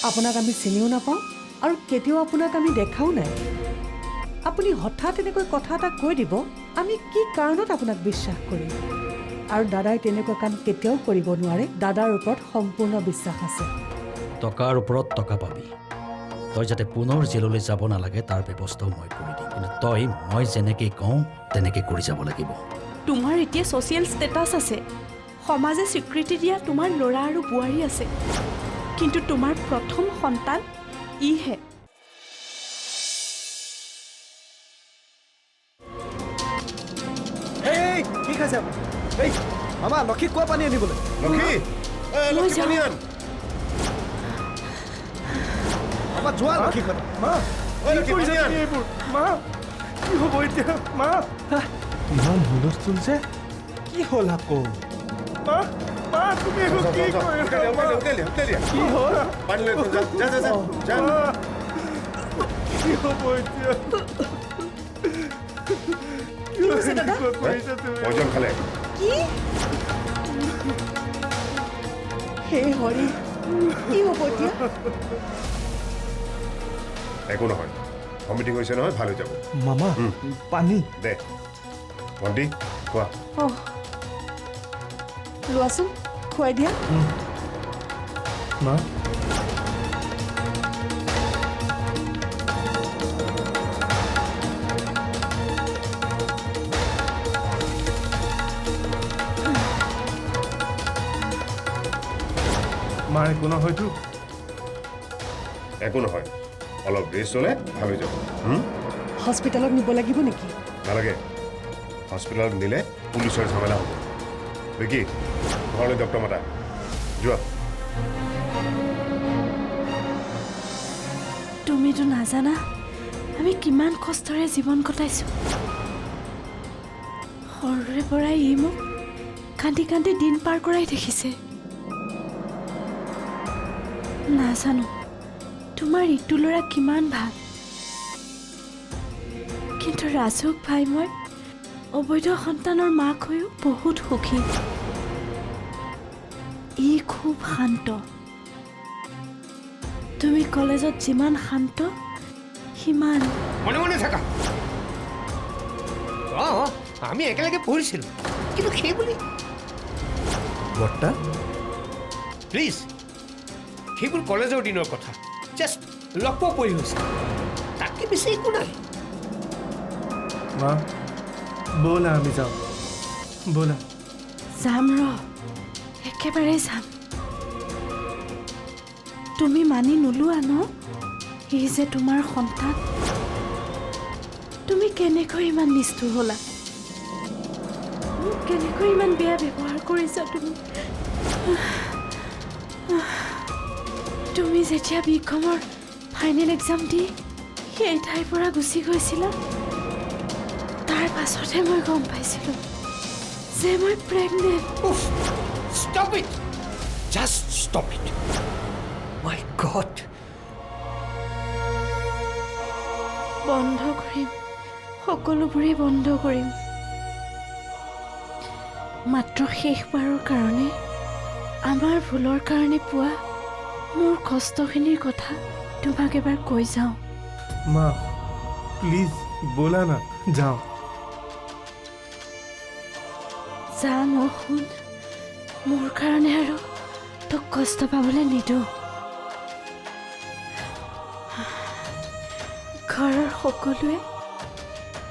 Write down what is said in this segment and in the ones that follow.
আপোনাক আমি চিনিও নাপাওঁ আৰু কেতিয়াও আপোনাক আমি দেখাও নাই। আপুনি হঠাৎ এনেকৈ কথা এটা কৈ দিব, আমি কি কাৰণত আপোনাক বিশ্বাস কৰিম? আৰু দাদাই তেনেকুৱা কাম কেতিয়াও কৰিব নোৱাৰে। দাদাৰ ওপৰত সম্পূৰ্ণ বিশ্বাস আছে। টকাৰ ওপৰত টকা পাবি। তই যাতে পুনৰ জেললৈ যাব নালাগে তাৰ ব্যৱস্থাও মই কৰি দিম, কিন্তু তই মই যেনেকৈ কওঁ তেনেকৈ কৰি যাব লাগিব। তোমাৰ এতিয়া ছ'চিয়েল ষ্টেটাছ আছে, সমাজে স্বীকৃতি দিয়া তোমাৰ ল'ৰা আৰু বোৱাৰী আছে, কিন্তু তোমাৰ প্ৰথম সন্তান ইহে। কি খাইছে আপুনি? এই মামা লক্ষীক কোৱা পানী আনিবলৈ। লক্ষী পানী আন। মামা যোৱা লক্ষীখন। মা কি কৰিছে এইবোৰ? মা কি হ'ব এতিয়া? মা ইমান হুলস্থুল যে, কি হ'ল আকৌ? মা মা তুমি কি কৰিলা? কি হ'ল? পানী লৈ যা। কি হ'ব এতিয়া? ভোজন খালে কি হে হৰি, কি হ'ব এতিয়া? একো নহয়, ভমিটিং হৈছে নহয়, ভাল হৈ যাব। মামা পানী দে ভণ্টি খোৱা। লোৱাচোন, খুৱাই দিয়া। মা মাৰ একো নহয়তো? একো নহয়, অলপ ৰেষ্ট ল'লে ভাল হৈ যাব। হস্পিটেলত নিব লাগিব নেকি? নালাগে, হস্পিটেলত নিলে পুলিচৰ ঝামেলা হ'ব। বিকি ঘৰলৈ ডক্টৰ মাতা, যোৱা। তুমিতো নাজানা আমি কিমান কষ্টৰে জীৱন কটাইছোঁ। সৰুৰে পৰাই ই মোক কান্দি কান্দি দিন পাৰ কৰাই দেখিছে। নাজানো তোমাৰ ইটো ল'ৰা কিমান ভাল, কিন্তু ৰাজুক ভাই মই অবৈধ সন্তানৰ মাক হৈও বহুত সুখী। ই খুব শান্ত। তুমি কলেজত যিমান শান্ত সিমান। মনে মনে থাকা। আমি একেলগে পঢ়িছিলোঁ, কিন্তু সেই বুলি বৰ্তা প্লিজ, সেইবোৰ কলেজৰ দিনৰ কথা। জাষ্ট লগ পোৱা পঢ়ি হৈছে, তাতকৈ বেছি একো নাই। মা ব'লা আমি যাওঁ, ব'লা। যাম একেবাৰে যাম। তুমি মানি নোলোৱা ন ই যে তোমাৰ সন্তান? তুমি কেনেকৈ ইমান নিষ্ঠুৰ হ'লা? মোক কেনেকৈ ইমান বেয়া ব্যৱহাৰ কৰিছা তুমি? তুমি যেতিয়া বিক্ৰমৰ ফাইনেল এক্সাম দি সেই ঠাইৰ পৰা গুচি গৈছিলা, তাৰ পাছতহে মই গম পাইছিলোঁ যে মই pregnant. Stop it, just stop it. My god. বন্ধ কৰিম, সকলোবোৰেই বন্ধ কৰিম। মাত্ৰ শেষবাৰৰ কাৰণে, আমাৰ ভুলৰ কাৰণে পোৱা মোৰ কষ্টখিনিৰ কথা তোমাক এবাৰ কৈ যাওঁ। মা প্লিজ ব'লা না, যাওঁ। যাম শুন, মোৰ কাৰণে আৰু তোক কষ্ট পাবলৈ নিদিওঁ। ঘৰৰ সকলোৱে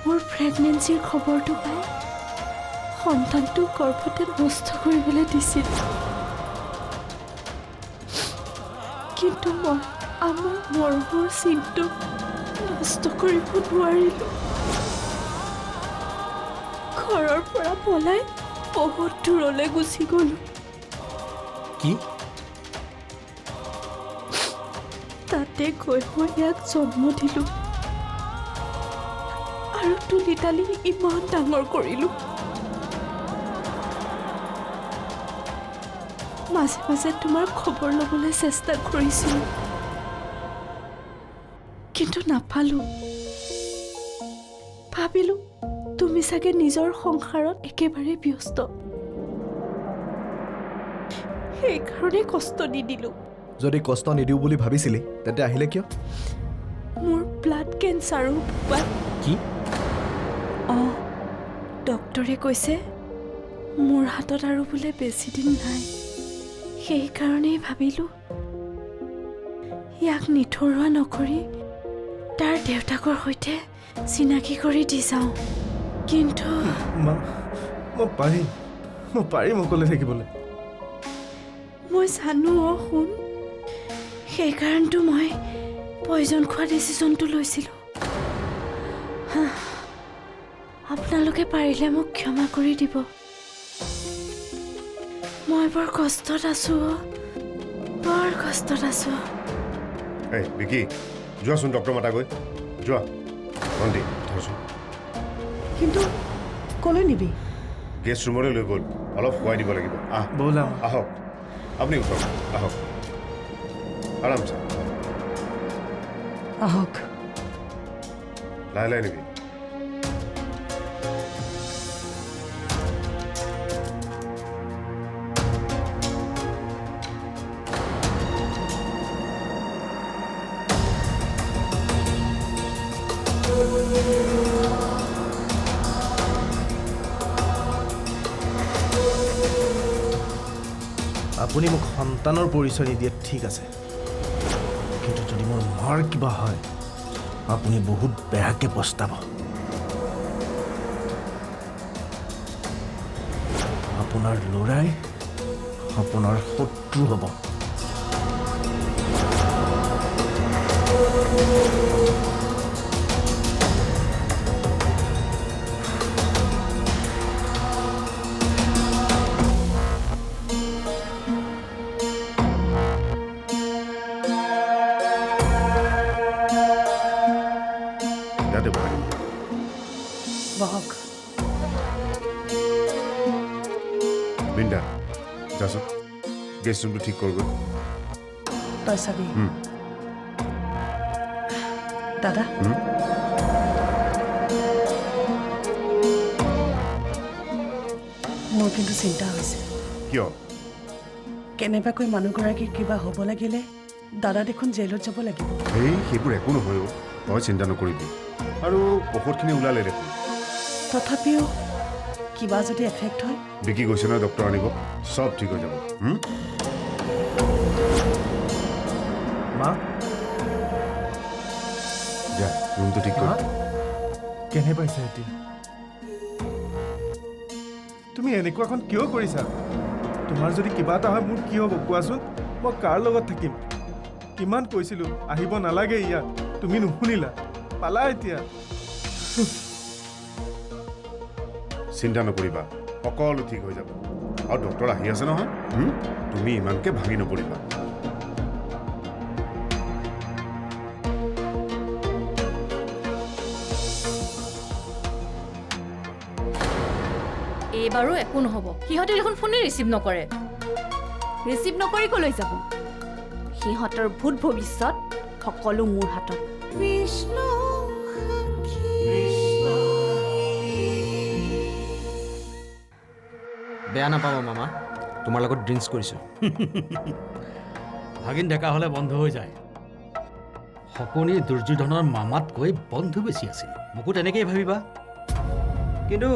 মোৰ প্ৰেগনেঞ্চিৰ খবৰটো পাই সন্তানটো গৰ্ভতে নষ্ট কৰিবলৈ দিছিল, কিন্তু মই আমাৰ মৰমৰ চিনটো নষ্ট কৰিব নোৱাৰিলোঁ। ঘৰৰ পৰা পলাই বহুত দূৰলৈ গুচি গ'লোঁ। কি? তাতে গৈ মই ইয়াক জন্ম দিলোঁ আৰু তুলি তালি ইমান ডাঙৰ কৰিলোঁ। মাজে মাজে তোমাৰ খবৰ ল'বলৈ চেষ্টা কৰিছিলোঁ, কিন্তু নাপালোঁ। ভাবিলোঁ তুমি চাগে নিজৰ সংসাৰত একেবাৰে ব্যস্ত, সেইকাৰণে কষ্ট দি দিলোঁ। যদি কষ্ট নিদিওঁ বুলি ভাবিছিলি তেন্তে আহিলে কিয় মোৰ ব্লাড কেঞ্চাৰো কি অঁ ডক্টৰে কৈছে মোৰ হাতত আৰু বোলে বেছি দিন নাই সেইকাৰণেই ভাবিলোঁ ইয়াক নিথৰুৱা নকৰি তাৰ দেউতাকৰ সৈতে চিনাকি কৰি দি যাওঁ কিন্তু মই পাৰিম অকলে থাকিবলৈ মই জানো শুন সেইকাৰণেতো মই পয়জন খোৱা ডিচিশ্যনটো লৈছিলোঁ আপোনালোকে পাৰিলে মোক ক্ষমা কৰি দিব মই বৰ কষ্টত আছোঁ বৰ কষ্টত আছোঁ এই বিকি যোৱাচোন ডক্টৰ মাতা গৈ যোৱা ভণ্টি ধৰচোন কিন্তু ক'লৈ নিবি গেষ্ট ৰুমলৈ লৈ গ'ল অলপ খুৱাই দিব লাগিব ব'লা আহক আপুনি উঠক আহক আৰামছে আহক লাহে লাহে নিবি আপুনি মোক সন্তানৰ পৰিচয় নিদিয়ে ঠিক আছে কিন্তু যদি মোৰ মাৰ কিবা হয় আপুনি বহুত বেয়াকৈ পস্তাব আপোনাৰ ল'ৰাই আপোনাৰ শত্ৰু হ'ব বহক বিন্দা যাচোন গেষ্ট ৰুমটো ঠিক কৰগৈ তই চাবি দাদা মোৰ কিন্তু চিন্তা হৈছে কিয় কেনেবাকৈ মানুহগৰাকীৰ কিবা হ'ব লাগিলে দাদা দেখোন জেলত যাব লাগিব এই সেইবোৰ একো নহয় তই চিন্তা নকৰিবি আৰু ঔষধখিনি ওলালে দেখোন তথাপিও কিবা যদি এফেক্ট হয় বিকি গৈছে নহয় ডক্টৰ আনিব চব ঠিক হৈ যাব মা যা ৰুমটো ঠিক কৰ কেনে পাইছা এতিয়া তুমি এনেকুৱাখন কিয় কৰিছা তোমাৰ যদি কিবা এটা হয় মোৰ কি হ'ব কোৱাচোন মই কাৰ লগত থাকিম কিমান কৈছিলোঁ আহিব নালাগে ইয়াত তুমি নুশুনিলা পালা এতিয়া চিন্তা নকৰিবা সকলো ঠিক হৈ যাব আৰু ডক্টৰ আহি আছে নহয় তুমি ইমানকৈ ভাঙি নপৰিবা এইবাৰো একো নহ'ব সিহঁতে দেখোন ফোনে ৰিচিভ নকৰে ৰিচিভ নকৰি ক'লৈ যাব সিহঁতৰ ভূত ভৱিষ্যত সকলো মোৰ হাতত বেয়া নাপাব মামা তোমাৰ লগত ড্ৰিংকছ কৰিছোঁ ভাগিন ডেকা হ'লে বন্ধু হৈ যায় শকুনি দুৰ্যোধনৰ মামাতকৈ বন্ধু বেছি আছিল মোকো তেনেকেই ভাবিবা কিন্তু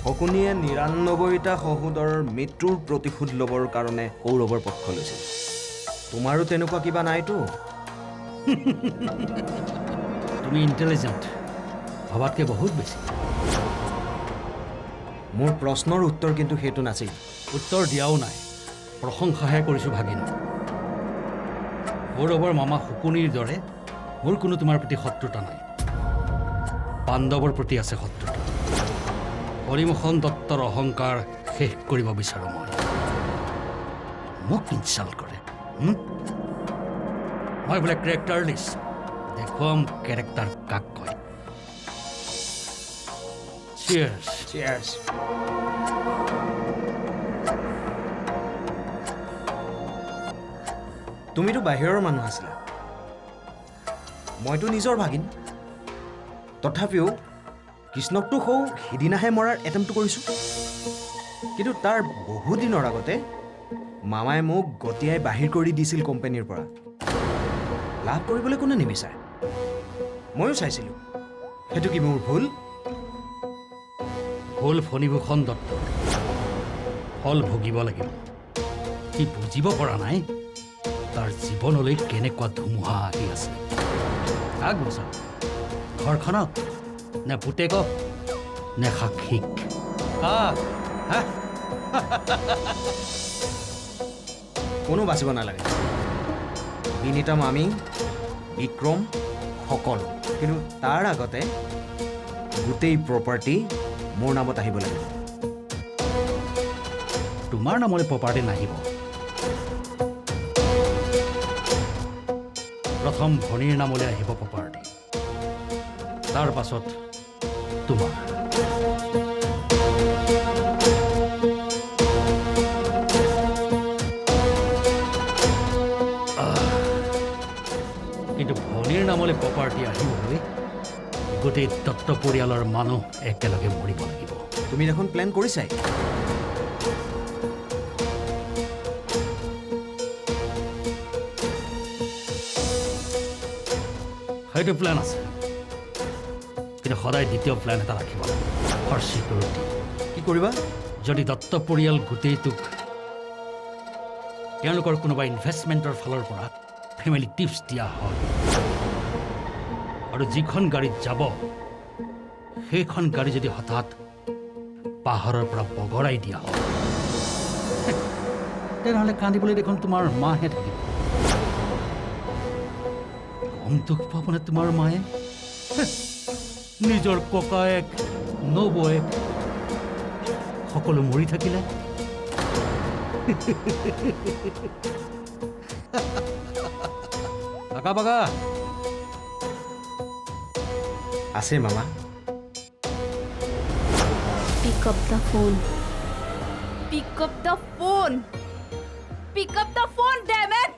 শকুনিয়ে ৯৯টা সহোদৰৰ মৃত্যুৰ প্ৰতিশোধ ল'বৰ কাৰণে কৌৰৱৰ পক্ষ লৈছিল তোমাৰো তেনেকুৱা কিবা নাইতো তুমি ইণ্টেলিজেণ্ট ভবাতকৈ বহুত বেছি মোৰ প্ৰশ্নৰ উত্তৰ কিন্তু সেইটো নাছিল উত্তৰ দিয়াও নাই প্ৰশংসাহে কৰিছোঁ ভাগিন কৌৰৱৰ মামা শকুনিৰ দৰে মোৰ কোনো তোমাৰ প্ৰতি শত্ৰুতা নাই পাণ্ডৱৰ প্ৰতি আছে শত্ৰুতা হৰিমোহন দত্তৰ অহংকাৰ শেষ কৰিব বিচাৰোঁ মই মোক ইনচাল্ট কৰে মই বোলে কেৰেক্টাৰলেছ দেখুৱাম কেৰেক্টাৰ কাক কয় চিয়াৰ্ছ চিয়াৰ্ছ তুমিতো বাহিৰৰ মানুহ আছিলা মইতো নিজৰ ভাগিন তথাপিও কৃষ্ণকতো সৌ সিদিনাহে মৰাৰ এটেম্পটো কৰিছোঁ কিন্তু তাৰ বহুদিনৰ আগতে মামাই মোক গতিয়াই বাহিৰ কৰি দিছিল কোম্পানীৰ পৰা। লাভ কৰিবলৈ কোনে নিবিচাৰে? ময়ো চাইছিলোঁ। সেইটো কি মোৰ ভুল? ভুল ফণীভূষণ দত্ত ফল ভুগিব লাগিব। সি বুজিব পৰা নাই তাৰ জীৱনলৈ কেনেকুৱা ধুমুহা আহি আছে। কাক বচাওক? ঘৰখনক নে পুতেকক নে সাক্ষীক? কাক? হা? কোনো বাচিব নালাগে। বিনীতা মামী, বিক্ৰম সকলো। কিন্তু তাৰ আগতে গোটেই প্ৰপাৰ্টি মোৰ নামত আহিব লাগিব। তোমাৰ নামলৈ প্ৰপাৰ্টি নাহিব। প্ৰথম ভনীৰ নামলৈ আহিব প্ৰপাৰ্টি, তাৰ পাছত তোমাৰ। কিন্তু ভনীৰ নামলৈ প্ৰপাৰ্টি আহিবলৈ গোটেই দত্ত পৰিয়ালৰ মানুহ একেলগে মৰিব লাগিব। তুমি দেখোন প্লেন কৰিছাই। সেইটো প্লেন আছে, কিন্তু সদায় দ্বিতীয় প্লেন এটা ৰাখিব লাগে, ফৰ চিকিউৰিটি। কি কৰিবা? যদি দত্ত পৰিয়াল গোটেইটোক তেওঁলোকৰ কোনোবা ইনভেষ্টমেণ্টৰ ফালৰ পৰা ফেমিলি টিপছ দিয়া হয় আৰু যিখন গাড়ীত যাব সেইখন গাড়ী যদি হঠাৎ পাহাৰৰ পৰা বগৰাই দিয়া হয়, তেনেহ'লে কান্দিবলৈ দেখোন তোমাৰ মাহে থাকিব। কম দুখ পাবনে তোমাৰ মায়ে? নিজৰ ককায়েক নবৌৱেক সকলো মৰি থাকিলে। কাকা বাগা আছে মামা। Pick up the phone. Pick up the phone. Pick up the phone, damn it.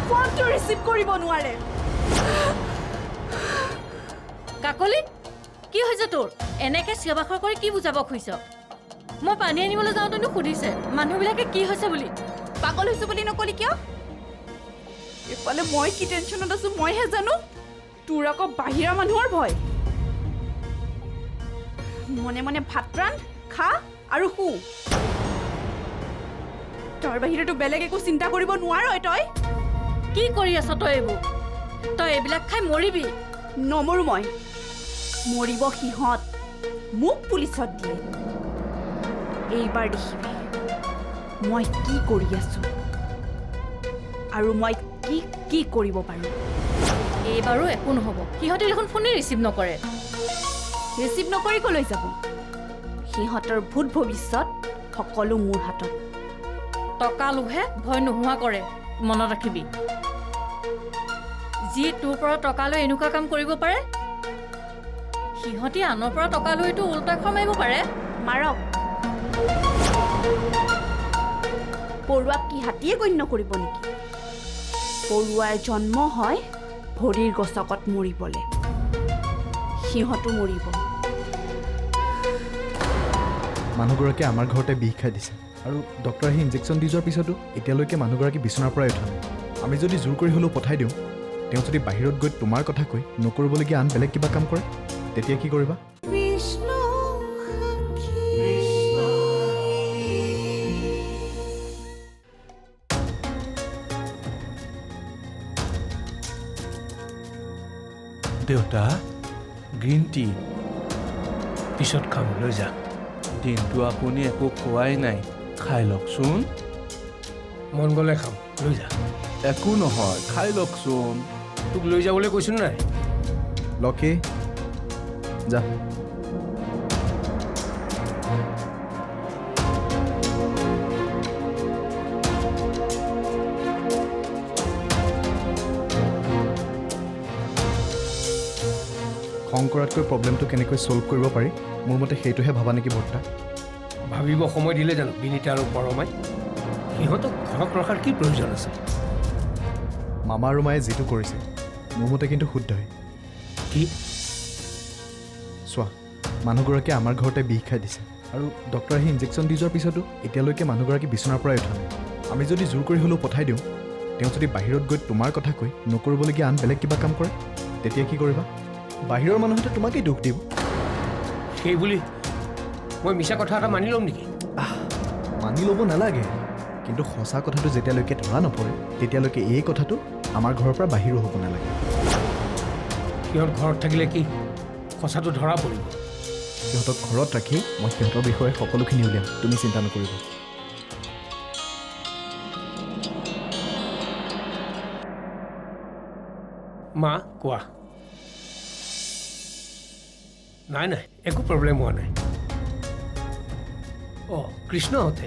ফোনটো ৰিচিভ কৰিব নোৱাৰে। কাকলি, কি হৈছে তোৰ? এনেকে চিঞৰ-বাখৰ কৰি কি বুজাব খুজিছ? মই পানী আনিবলৈ যাওঁতেনো সুধিছে মানুহবিলাকে কি হৈছে বুলি। পাগল হৈছো বুলি নকলি কিয়? এফালে মই কি টেনশ্যনত আছো মইহে জানো। তোৰ আকৌ বাহিৰা মানুহৰ ভয়। মনে মনে ভাত ৰান্ধ, খা আৰু শু। তাৰ বাহিৰেতো বেলেগ একো চিন্তা কৰিব নোৱাৰ তই। কি কৰি আছ তই এইবোৰ? তই এইবিলাক খাই মৰিবি। নমৰো মই, মৰিব সিহঁত। মোক পুলিচত দিয়ে। এইবাৰ দেখিবি মই কি কৰি আছো আৰু মই কি কি কৰিব পাৰোঁ। এইবাৰো একো নহ'ব। সিহঁতে দেখোন ফোনে ৰিচিভ নকৰে। ৰিচিভ নকৰি ক'লৈ যাব? সিহঁতৰ ভূত ভৱিষ্যত সকলো মোৰ হাতত। টকা লোভে ভয় নোহোৱা কৰে, মনত ৰাখিবি। যি তোৰ পৰা টকা লৈ এনেকুৱা কাম কৰিব পাৰে, সিহঁতি আনৰ পৰা টকা লৈতো উল্টা আখৰ মাৰিব পাৰে। মাৰক। পৰুৱাক কি হাতীয়ে গণ্য কৰিব নেকি? পৰুৱাৰ জন্ম হয় ভৰিৰ গছকত মৰিবলৈ। সিহঁতো মৰিব। মানুহগৰাকীয়ে আমাৰ ঘৰতে বিষ খাই দিছে আৰু ডক্টৰে আহি ইনজেকশ্যন দি যোৱাৰ পিছতো এতিয়ালৈকে মানুহগৰাকী বিচনাৰ পৰাই উঠা নাই। আমি যদি জোৰ কৰি হ'লেও পঠাই দিওঁ, তেওঁ যদি বাহিৰত গৈ তোমাৰ কথা কৈ নকৰিবলগীয়া আন বেলেগ কিবা কাম কৰে, তেতিয়া কি কৰিবা? দেউতা, গ্ৰীণ টি পিছত খাম, লৈ যা। দিনটো আপুনি একো খোৱাই নাই, খাই লওকচোন। মন গ'লে খাম, লৈ যা। একো নহয়, খাই লওকচোন। তোক লৈ যাবলৈ কৈছো নাই? লকে যা। খং কৰাতকৈ প্ৰব্লেমটো কেনেকৈ ছল্ভ কৰিব পাৰি, মোৰ মতে সেইটোহে ভাবা নেকি বৰ্তা? ভাবিব সময় দিলে জানো বিনীতা আৰু পৰমাই? সিহঁতক ঘৰত ৰখাৰ কি প্ৰয়োজন আছে? মামা আৰু মায়ে যিটো কৰিছে মোৰ মতে কিন্তু শুদ্ধই। কি? চোৱা, মানুহগৰাকীয়ে আমাৰ ঘৰতে বিষ খাই দিছে আৰু ডক্টৰ আহি ইনজেকশ্যন দি যোৱাৰ পিছতো এতিয়ালৈকে মানুহগৰাকী বিচনাৰ পৰাই উঠা নাই আমি যদি জোৰ কৰি হ'লেও পঠাই দিওঁ তেওঁ যদি বাহিৰত গৈ তোমাৰ কথা কৈ নকৰিবলগীয়া আন বেলেগ কিবা কাম কৰে তেতিয়া কি কৰিবা বাহিৰৰ মানুহতে তোমাকেই দুখ দিব সেই বুলি মই মিছা কথা এটা মানি ল'ম নেকি মানি ল'ব নালাগে কিন্তু সঁচা কথাটো যেতিয়ালৈকে ধৰা নপৰে তেতিয়ালৈকে এই কথাটো আমাৰ ঘৰৰ পৰা বাহিৰো হ'ব নালাগে সিহঁত ঘৰত থাকিলে কি সঁচাটো ধৰা পৰিব সিহঁতক ঘৰত ৰাখি মই সিহঁতৰ বিষয়ে সকলোখিনি উলিয়াম তুমি চিন্তা নকৰিবা মা কোৱা নাই নাই একো প্ৰব্লেম হোৱা নাই অঁ কৃষ্ণহঁতে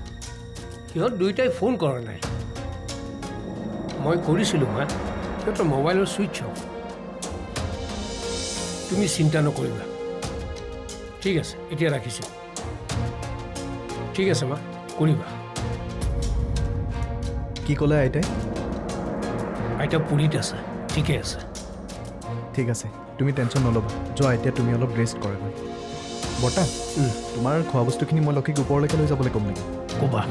সিহঁত দুয়োটাই ফোন কৰা নাই মই কৰিছিলোঁ মা সিহঁতৰ মোবাইলৰ ছুইচ অফ তুমি চিন্তা নকৰিবা ঠিক আছে এতিয়া ৰাখিছোঁ ঠিক আছে মা কৰিবা কি ক'লে আইতাই আইতা পুৰীত আছে ঠিকে আছে ঠিক আছে তুমি টেনশ্যন নল'বা যোৱা এতিয়া তুমি অলপ ৰেষ্ট কৰাগৈ বৰ্তা তোমাৰ খোৱা বস্তুখিনি মই লক্ষীক ওপৰলৈকে লৈ যাবলৈ ক'ম নেকি ক'বা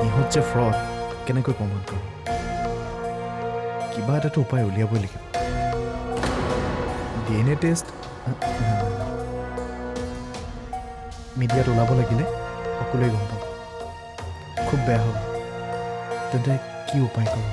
ইহঁত যে ফ্ৰড কেনেকৈ প্ৰমাণ কৰোঁ কিবা এটাতো উপায় উলিয়াবই লাগিব DNA টেষ্ট মিডিয়াত ওলাব লাগিলে সকলোৱে গম পাব খুব বেয়া হ'ব তেন্তে কি উপায় কৰোঁ